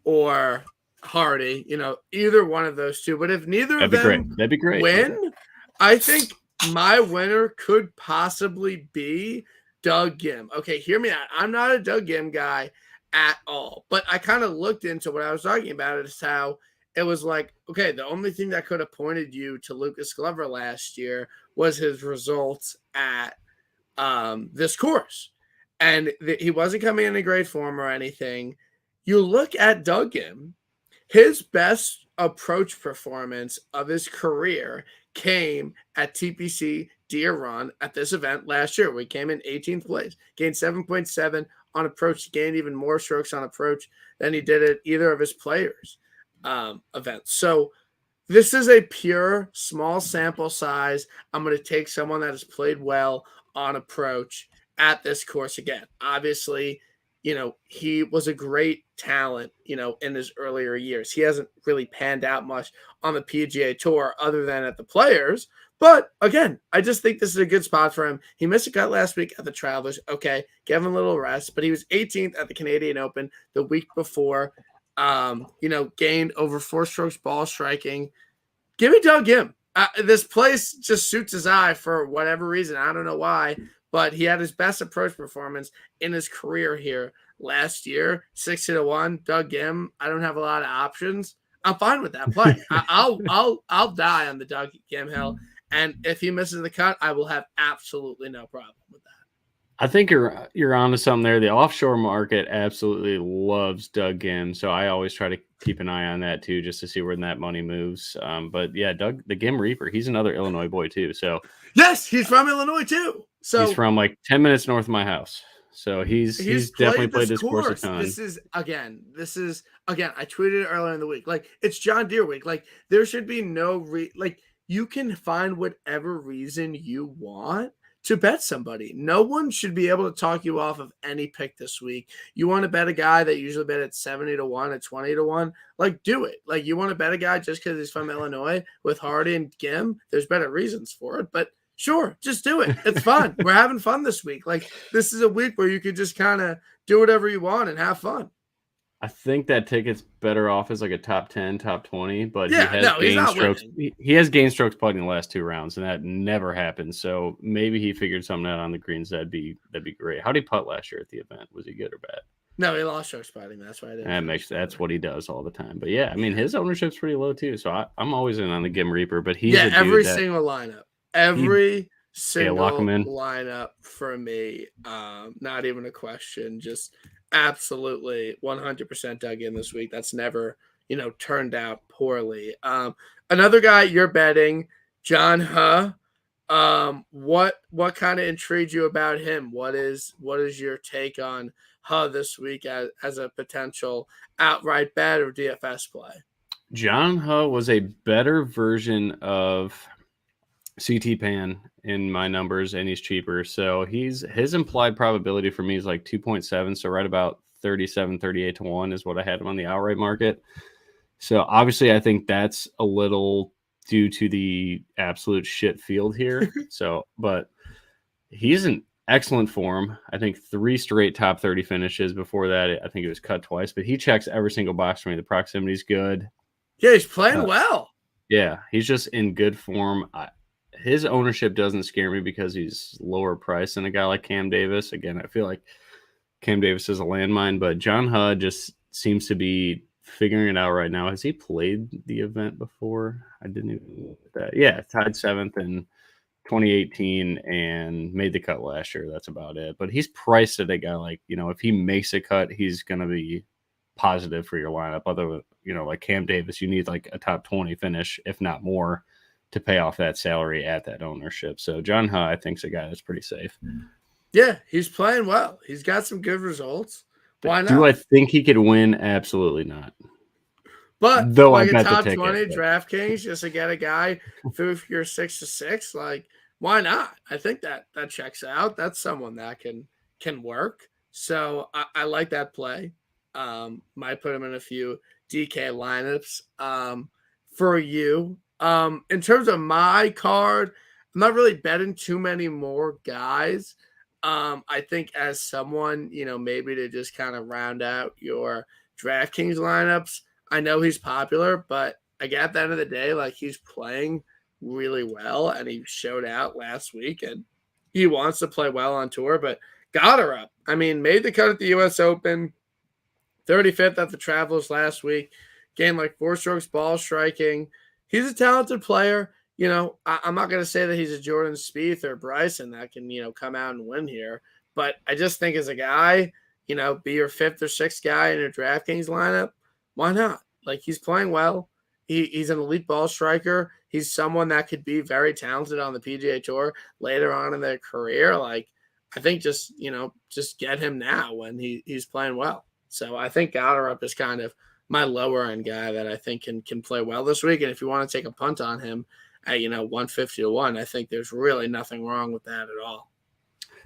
or Hardy. Either one of those two. But if neither of them that'd be great. Win, I think my winner could possibly be Doug Gim. Okay, hear me out. I'm not a Doug Gim guy at all, but I kind of looked into what I was talking about. Is how it was like, okay, the only thing that could have pointed you to Lucas Glover last year was his results at this course. And he wasn't coming in great form or anything. You look at Doug Gim, his best approach performance of his career came at TPC Deere Run at this event last year. We came in 18th place, gained 7.7 on approach, gained even more strokes on approach than he did at either of his players' events. So this is a pure small sample size. I'm going to take someone that has played well on approach at this course again. Obviously, he was a great talent, in his earlier years. He hasn't really panned out much on the PGA Tour other than at the Players. But again, I just think this is a good spot for him. He missed a cut last week at the Travelers. Okay, give him a little rest. But he was 18th at the Canadian Open the week before. Gained over 4 strokes ball striking. Give me Doug Gim. This place just suits his eye for whatever reason. I don't know why, but he had his best approach performance in his career here last year. 60-1, Doug Gim. I don't have a lot of options. I'm fine with that play. I'll die on the Doug Gim hill, and if he misses the cut, I will have absolutely no problem with that. I think you're onto something there. The offshore market absolutely loves Doug Gim, so I always try to keep an eye on that too, just to see where that money moves. But yeah, Doug, the Gim Reaper, he's another Illinois boy too. So yes, he's from Illinois too. So he's from like 10 minutes north of my house. So he's definitely played this course a ton. This is again. I tweeted it earlier in the week. Like, it's John Deere week. Like, there should be no you can find whatever reason you want to bet somebody. No one should be able to talk you off of any pick this week. You want to bet a guy that usually bet at 70-1, at 20-1, like, do it. Like, you want to bet a guy just because he's from Illinois with Hardy and Gim, there's better reasons for it, but sure, just do it. It's fun. We're having fun this week. Like, this is a week where you could just kind of do whatever you want and have fun. I think that ticket's better off as like a top 10, top 20, but yeah, he has gained strokes putting in the last 2 rounds, and that never happens. So maybe he figured something out on the greens. That'd be great. How did he putt last year at the event? Was he good or bad? No, he lost strokes putting. That's why I didn't. That's what he does all the time. But yeah, I mean, his ownership's pretty low too. So I'm always in on the Gim Reaper, but he's every single lineup. Every single lineup for me. Not even a question. Just absolutely 100% dug in this week. That's never, turned out poorly. Another guy you're betting, John Huh. What kind of intrigued you about him? What is your take on Huh this week as a potential outright bet or DFS play? John Huh was a better version of CT Pan in my numbers, and he's cheaper. So his implied probability for me is like 2.7. So right about 37, 38 to 1 is what I had him on the outright market. So obviously, I think that's a little due to the absolute shit field here. So, but he's in excellent form. I think 3 straight top 30 finishes. Before that, I think it was cut twice, but he checks every single box for me. The proximity's good. Yeah, he's playing well. Yeah, he's just in good form. His ownership doesn't scare me because he's lower priced than a guy like Cam Davis. Again, I feel like Cam Davis is a landmine, but John Hudd just seems to be figuring it out right now. Has he played the event before? I didn't even look at that. Yeah, tied 7th in 2018 and made the cut last year. That's about it. But he's priced at a guy like, if he makes a cut, he's going to be positive for your lineup. Other, like Cam Davis, you need like a top 20 finish, if not more, to pay off that salary at that ownership. So John Hudd, I think, is a guy that's pretty safe. Yeah, he's playing well. He's got some good results. Why not? Do I think he could win? Absolutely not. But though like I a bet top the 20 ticket, DraftKings just to get a guy through your 6-6, like why not? I think that checks out. That's someone that can work. So I like that play. Might put him in a few DK lineups. For you, in terms of my card, I'm not really betting too many more guys. I think as someone, maybe to just kind of round out your DraftKings lineups, I know he's popular, but again, at the end of the day, like he's playing really well and he showed out last week and he wants to play well on tour, but got her up. I mean, made the cut at the US Open, 35th at the Travelers last week, gained like 4 strokes ball striking. He's a talented player. I'm not going to say that he's a Jordan Spieth or Bryson that can, come out and win here. But I just think as a guy, be your 5th or 6th guy in your DraftKings lineup, why not? Like he's playing well. He's an elite ball striker. He's someone that could be very talented on the PGA Tour later on in their career. Like I think just get him now when he's playing well. So I think Gotterup is kind of my lower end guy that I think can play well this week. And if you want to take a punt on him at 150 to 1, I think there's really nothing wrong with that at all.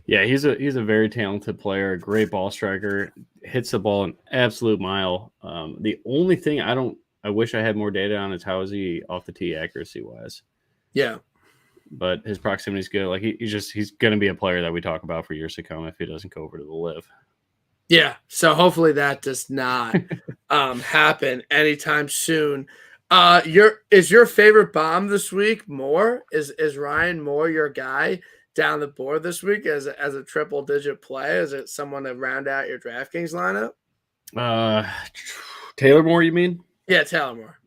Yeah, he's a very talented player, a great ball striker, hits the ball an absolute mile. The only thing I wish I had more data on is how is he off the tee accuracy wise. Yeah. But his proximity is good. Like he's going to be a player that we talk about for years to come if he doesn't go over to the live. Yeah. So hopefully that does not happen anytime soon. Is your favorite bomb this week Moore? Is Ryan Moore your guy down the board this week as a triple digit play? Is it someone to round out your DraftKings lineup? Taylor Moore, you mean? Yeah, Taylor Moore.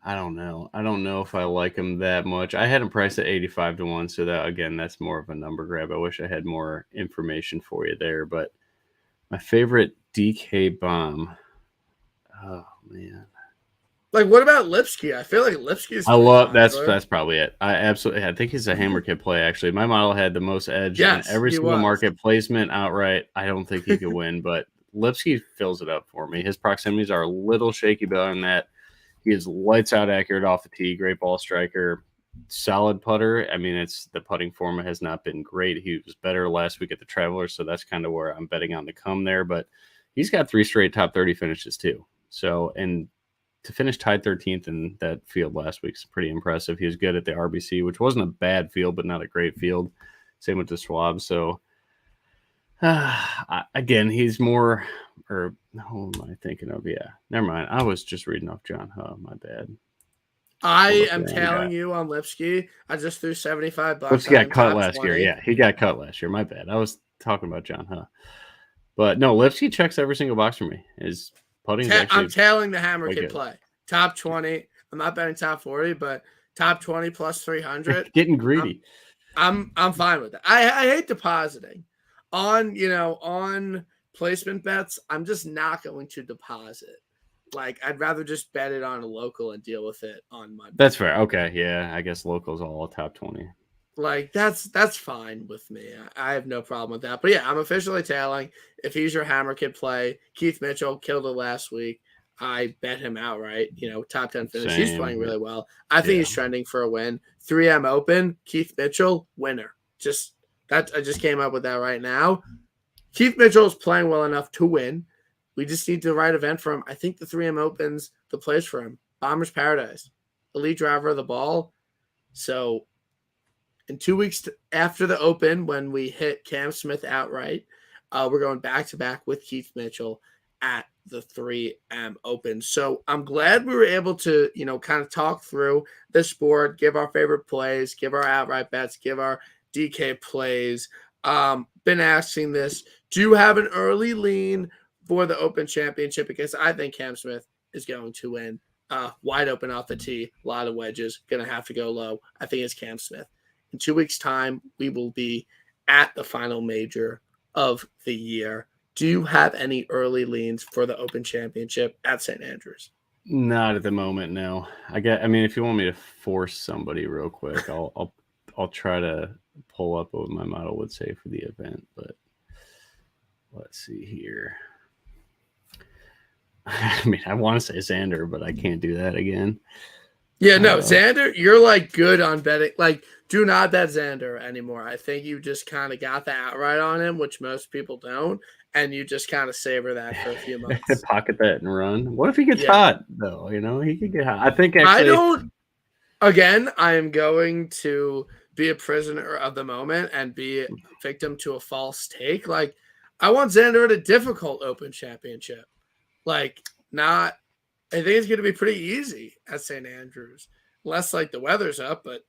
I don't know. I don't know if I like him that much. I had him priced at 85 to 1, so that's more of a number grab. I wish I had more information for you there, but my favorite DK bomb. Oh man. Like what about Lipsky? I feel like Lipsky's. I love that's probably it. I think he's a hammer kit play. Actually, my model had the most edge in every single market placement outright. I don't think he could win, but Lipsky fills it up for me. His proximities are a little shaky, but on that, he is lights out accurate off the tee. Great ball striker, solid putter. I mean, the putting form has not been great. He was better last week at the Travelers, so that's kind of where I'm betting on to come there. But he's got 3 straight top 30 finishes too. So and to finish tied 13th in that field last week is pretty impressive. He was good at the RBC, which wasn't a bad field, but not a great field. Same with the Schwab. So, again, he's more, or who am I thinking of? Yeah, never mind. I was just reading off John Huff. My bad. I am telling you on Lipsky, I just threw $75. Lipsky got cut last year. Yeah, he got cut last year. My bad. I was talking about John Huff. But no, Lipsky checks every single box for me. His putting I'm tailing the hammer kid play. Top 20. I'm not betting top 40, but top 20 plus 300. Getting greedy. I'm fine with that. I hate depositing on placement bets. I'm just not going to deposit. Like I'd rather just bet it on a local and deal with it on Monday. That's fair. Okay, yeah, I guess local's all top 20. Like that's fine with me. I have no problem with that. But yeah, I'm officially tailing. If he's your hammer kid play, Keith Mitchell killed it last week. I bet him outright. Top 10 finish. He's Same. playing really well. I think he's trending for a win. 3M Open, Keith Mitchell, winner. I just came up with that right now. Keith Mitchell is playing well enough to win. We just need the right event for him. I think the 3M Open's the place for him. Bomber's Paradise, elite driver of the ball. So in 2 weeks after the Open, when we hit Cam Smith outright, we're going back-to-back with Keith Mitchell at the 3M Open. So I'm glad we were able to, kind of talk through this board, give our favorite plays, give our outright bets, give our DK plays. Been asking this. Do you have an early lean for the Open Championship? Because I think Cam Smith is going to win. Wide open off the tee, a lot of wedges, going to have to go low. I think it's Cam Smith. In 2 weeks' time, we will be at the final major of the year. Do you have any early leans for the Open Championship at St. Andrews? Not at the moment, no. If you want me to force somebody real quick, I'll try to pull up what my model would say for the event, but let's see here. I want to say Xander, but I can't do that again. Yeah, no, Xander, you're like good on betting. Like, do not bet Xander anymore. I think you just kind of got the outright on him, which most people don't, and you just kind of savor that for a few months. Pocket that and run. What if he gets hot, though? He could get hot. I think actually. I don't. Again, I am going to be a prisoner of the moment and be a victim to a false take. Like, I want Xander at a difficult Open Championship. Like, I think it's going to be pretty easy at St. Andrews, unless like the weather's up, but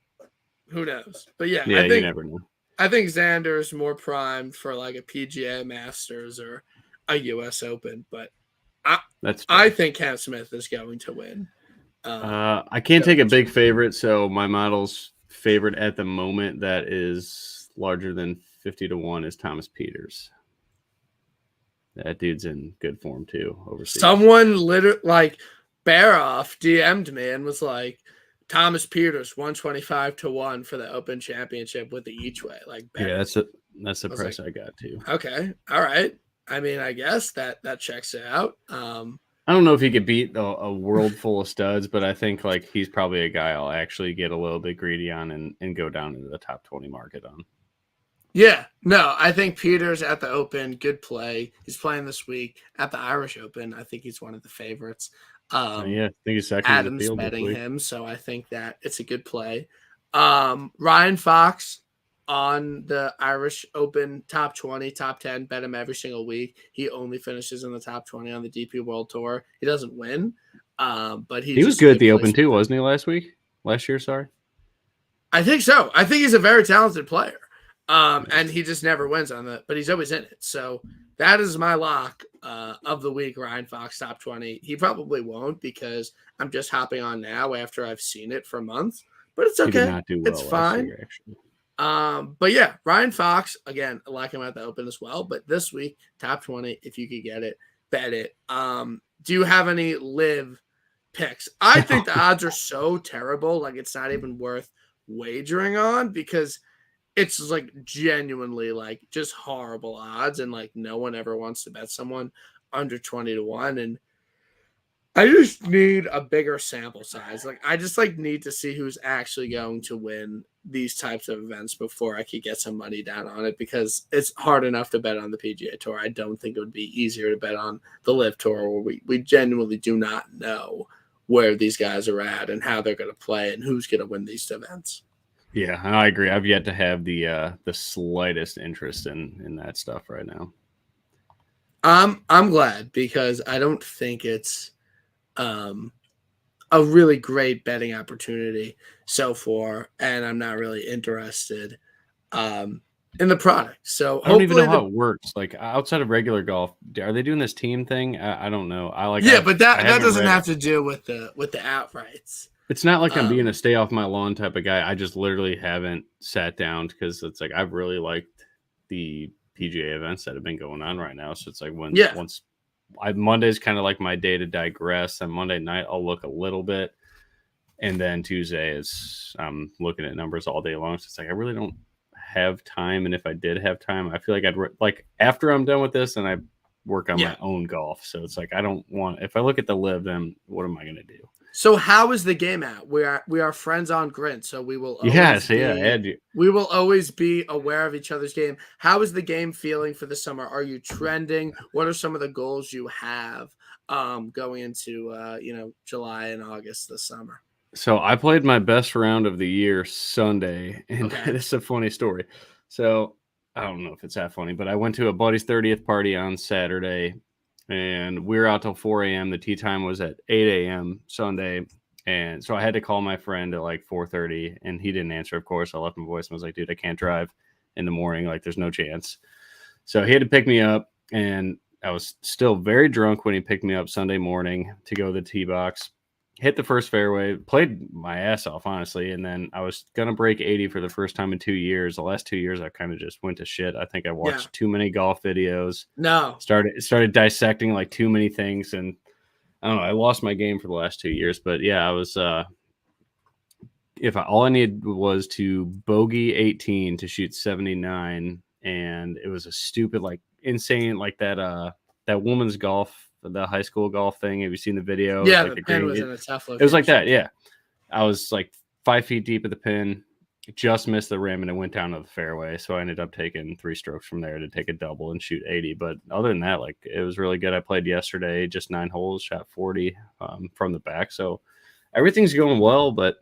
who knows? But yeah, I think, you never know. I think Xander is more primed for like a PGA Masters or a U.S. Open, but I think Cam Smith is going to win. I can't take a big favorite, so my model's favorite at the moment that is larger than 50-1 is Thomas Peters. That dude's in good form too overseas. Someone literally like Baroff DM'd me and was like, Thomas Peters 125-1 for the Open Championship with the each way. Like, yeah, that's the price I got too. Okay, all right. I guess that checks it out. I don't know if he could beat a world full of studs, but I think like he's probably a guy I'll actually get a little bit greedy on and go down into the top 20 market on. Yeah, no, I think Peters at the Open, good play. He's playing this week at the Irish Open. I think he's one of the favorites. I think he's second. Adam's betting him, so I think that it's a good play. Ryan Fox on the Irish Open top 20, top 10, bet him every single week. He only finishes in the top 20 on the DP World Tour. He doesn't win, but he was good at the Open too, wasn't he, last year, sorry? I think so. I think he's a very talented player. And he just never wins on that, but he's always in it. So that is my lock of the week, Ryan Fox, top 20. He probably won't because I'm just hopping on now after I've seen it for months, but it's okay. He did not do well it's fine. Year, actually. But yeah, Ryan Fox, again, I like him at the Open as well, but this week, top 20, if you could get it, bet it. Do you have any live picks? I think the odds are so terrible, like it's not even worth wagering on because it's like genuinely like just horrible odds and like no one ever wants to bet someone under 20-1. And I just need a bigger sample size. Like I just like need to see who's actually going to win these types of events before I could get some money down on it because it's hard enough to bet on the PGA Tour. I don't think it would be easier to bet on the Live Tour where we genuinely do not know where these guys are at and how they're going to play and who's going to win these events. Yeah, I agree. I've yet to have the slightest interest in that stuff right now. I'm glad because I don't think it's a really great betting opportunity so far, and I'm not really interested in the product. So I don't even know how it works. Like outside of regular golf, are they doing this team thing? I don't know. But that doesn't have to do with the outrights. It's not like I'm being a stay off my lawn type of guy. I just literally haven't sat down because it's like I've really liked the PGA events that have been going on right now. So it's like Monday's kind of like my day to digress. And Monday night I'll look a little bit, and then Tuesday is I'm looking at numbers all day long. So it's like I really don't have time. And if I did have time, I feel like I'd like after I'm done with this and I work on my own golf. So it's like I don't want. If I look at the live, then what am I going to do? So how is the game at? We are friends on Grint, so we will always we will always be aware of each other's game. How is the game feeling for the summer? Are you trending? What are some of the goals you have going into July and August this summer? So I played my best round of the year Sunday, and it's a funny story. So I don't know if it's that funny, but I went to a buddy's 30th party on Saturday, and we were out till 4 a.m. The tee time was at 8 a.m. Sunday, and so I had to call my friend at like 4:30, and he didn't answer. Of course, I left him a voice and was like, "Dude, I can't drive in the morning. Like, there's no chance." So he had to pick me up, and I was still very drunk when he picked me up Sunday morning to go to the tee box. Hit the first fairway, played my ass off, honestly, and then I was going to break 80 for the first time in 2 years. The last 2 years, I kind of just went to shit. I think I watched too many golf videos. Started dissecting like too many things, and I don't know. I lost my game for the last 2 years, but yeah, I was all I needed was to bogey 18 to shoot 79, and it was a stupid, like insane, like that woman's golf, the high school golf thing. Have you seen the video? Yeah, like the pin was in a tough location. It was like that, yeah. I was like 5 feet deep at the pin, just missed the rim, and it went down to the fairway. So I ended up taking 3 strokes from there to take a double and shoot 80. But other than that, like it was really good. I played yesterday, just 9 holes, shot 40 from the back. So everything's going well, but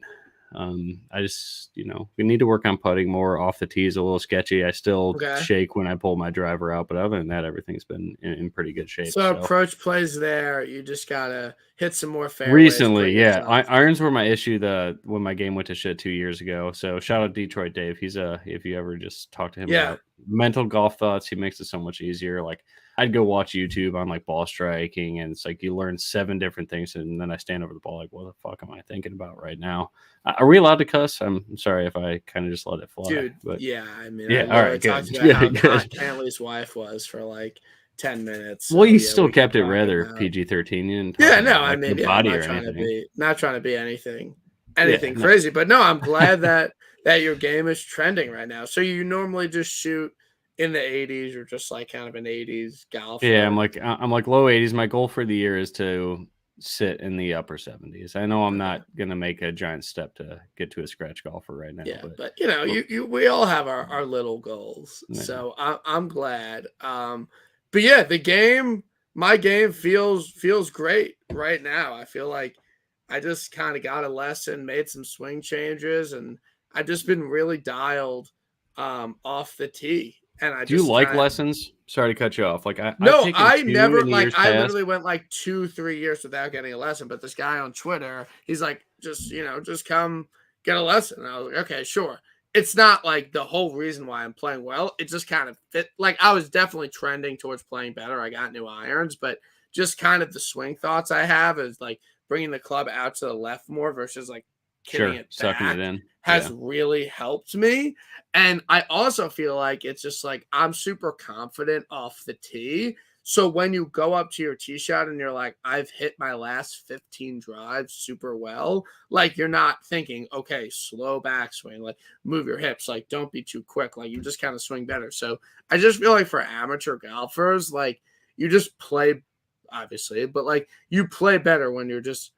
I just, we need to work on putting more. Off the tee is a little sketchy. I still shake when I pull my driver out, but other than that, everything's been in pretty good shape. So approach plays there. You just gotta hit some more fairways. Recently, yeah. Irons were my issue when my game went to shit 2 years ago. So shout out Detroit Dave. He's if you ever just talk to him about mental golf thoughts, he makes it so much easier. Like I'd go watch YouTube on like ball striking, and it's like you learn 7 different things, and then I stand over the ball like, what the fuck am I thinking about right now? Are we allowed to cuss? I'm sorry if I kind of just let it fly. Dude, but yeah, I mean, yeah, all right, good. About how hot Cantley's wife was for like 10 minutes. Well, you still kept it rather PG-13. Yeah, no, I mean, I'm not trying to be anything crazy, but no, I'm glad that your game is trending right now. So you normally just shoot in the 80s, or just like kind of an 80s golfer? Yeah, I'm like low 80s. My goal for the year is to sit in the upper 70s. I know I'm not gonna make a giant step to get to a scratch golfer right now. Yeah, but we all have our little goals. Yeah. So I'm glad. But yeah, my game feels great right now. I feel like I just kind of got a lesson, made some swing changes, and I've just been really dialed off the tee. And do you like lessons? Sorry to cut you off. Like I never like I literally went like 2-3 years without getting a lesson. But this guy on Twitter, he's like, just come get a lesson. And I was like, okay, sure. It's not like the whole reason why I'm playing well. It just kind of fit. Like I was definitely trending towards playing better. I got new irons, but just kind of the swing thoughts I have is like bringing the club out to the left more versus like hitting it back, sucking it in has really helped me. And I also feel like it's just like I'm super confident off the tee. So when you go up to your tee shot and you're like, I've hit my last 15 drives super well, like you're not thinking, okay, slow backswing, like move your hips, like don't be too quick, like you just kind of swing better. So I just feel like for amateur golfers, like you just play, obviously, but like you play better when you're just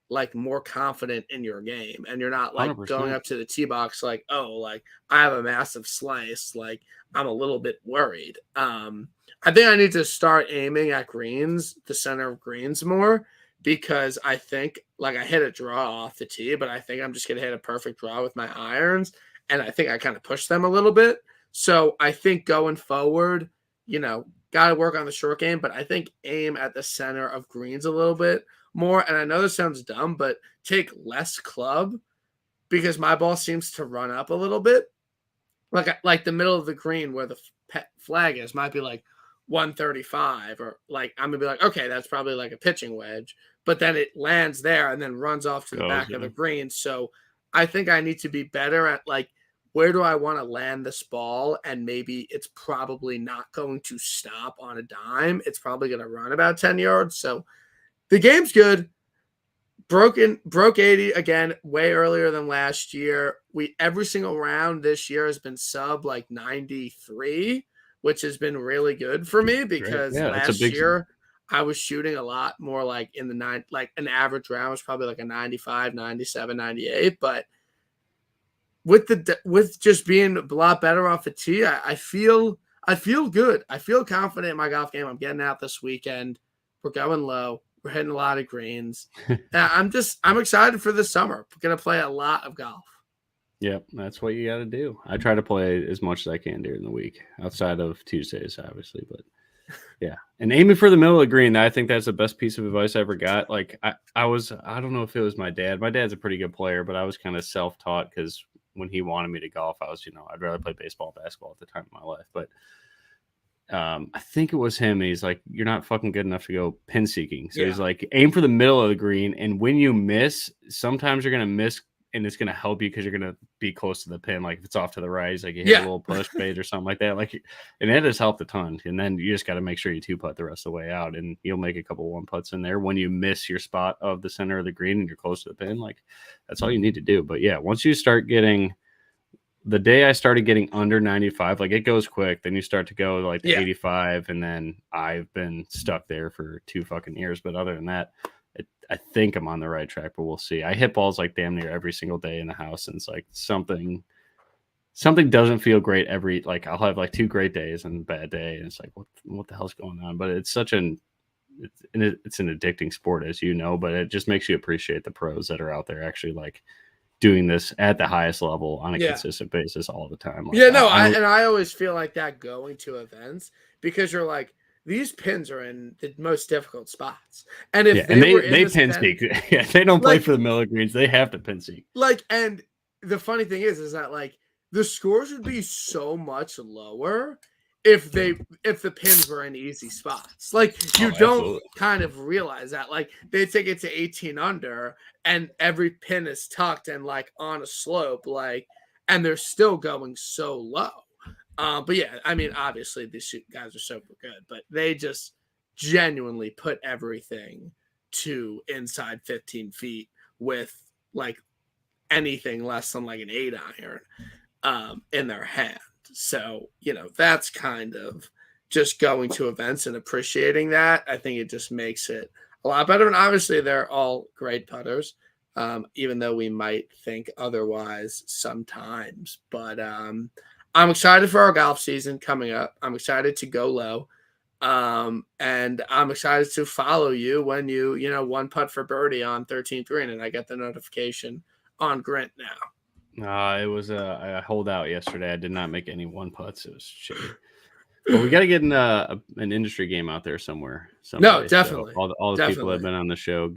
like more confident in your game, and you're not like 100%. Going up to the tee box like, oh, like I have a massive slice, like I'm a little bit worried. I think I need to start aiming at greens, the center of greens more, because I think like I hit a draw off the tee, but I think I'm just gonna hit a perfect draw with my irons, and I think I kind of push them a little bit. So I think going forward, got to work on the short game, but I think aim at the center of greens a little bit more. And I know this sounds dumb, but take less club, because my ball seems to run up a little bit. Like the middle of the green where the flag is might be like 135, or like I'm gonna be like, okay, that's probably like a pitching wedge, but then it lands there and then runs off to the back of the green. So I think I need to be better at like, where do I want to land this ball? And maybe it's probably not going to stop on a dime. It's probably going to run about 10 yards. So the game's good. Broke 80 again, way earlier than last year. Every single round this year has been sub like 93, which has been really good for me Great. because Yeah, it's a last big year I was shooting a lot more like in the nine, like an average round was probably like a 95, 97, 98. But with just being a lot better off the tee, I feel good. I feel confident in my golf game. I'm getting out this weekend. We're going low. We're hitting a lot of greens. I'm excited for this summer. We're gonna play a lot of golf. Yep, that's what you got to do. I try to play as much as I can during the week, outside of Tuesdays, obviously. But yeah, and aiming for the middle of the green, I think that's the best piece of advice I ever got. Like I don't know if it was my dad. My dad's a pretty good player, but I was kind of self-taught because when he wanted me to golf, I was, I'd rather play baseball and basketball at the time of my life. But I think it was him. He's like, you're not fucking good enough to go pin seeking. So he's like, aim for the middle of the green. And when you miss, sometimes you're going to miss and it's going to help you because you're going to be close to the pin. Like if it's off to the right, he's like you hit a little push fade or something like that. Like, and that has helped a ton. And then you just got to make sure you two putt the rest of the way out and you'll make a couple one putts in there when you miss your spot of the center of the green and you're close to the pin. Like that's all you need to do. But yeah, once you start getting, the day I started getting under 95, like it goes quick. Then you start to go like to 85, and then I've been stuck there for 2 fucking years. But other than that, I think I'm on the right track, but we'll see. I hit balls like damn near every single day in the house, and it's like something doesn't feel great every. Like I'll have like 2 great days and a bad day, and it's like what the hell's going on? But it's such it's an addicting sport, as you know. But it just makes you appreciate the pros that are out there actually like doing this at the highest level on a consistent basis all the time. Like, I always feel like that going to events because you're like, these pins are in the most difficult spots. And if they pin seek, they don't play for the middle greens. They have to pin seek. Like, and the funny thing is that like the scores would be so much lower if the pins were in easy spots. Like you don't kind of realize that. Like they take it to 18 under and every pin is tucked and like on a slope, like, and they're still going so low. But yeah, I mean, obviously these guys are super good, but they just genuinely put everything to inside 15 feet with like anything less than like an 8-iron in their hand. So, that's kind of just going to events and appreciating that. I think it just makes it a lot better. And obviously they're all great putters, even though we might think otherwise sometimes. But I'm excited for our golf season coming up. I'm excited to go low. And I'm excited to follow you when you one putt for birdie on 13th green and I get the notification on Grint now. It was a holdout yesterday. I did not make any one putts. It was shitty. But we got to get an industry game out there somewhere. No, definitely. So all the people that have been on the show,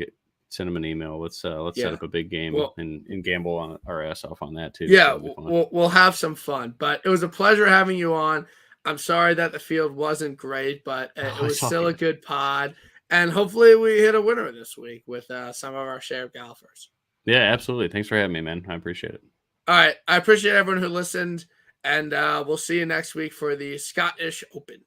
send them an email. Let's set up a big game and gamble on our ass off on that too. Yeah, we'll have some fun. But it was a pleasure having you on. I'm sorry that the field wasn't great, but it was still a good pod. And hopefully we hit a winner this week with some of our shared golfers. Yeah, absolutely. Thanks for having me, man. I appreciate it. All right. I appreciate everyone who listened, and we'll see you next week for the Scottish Open.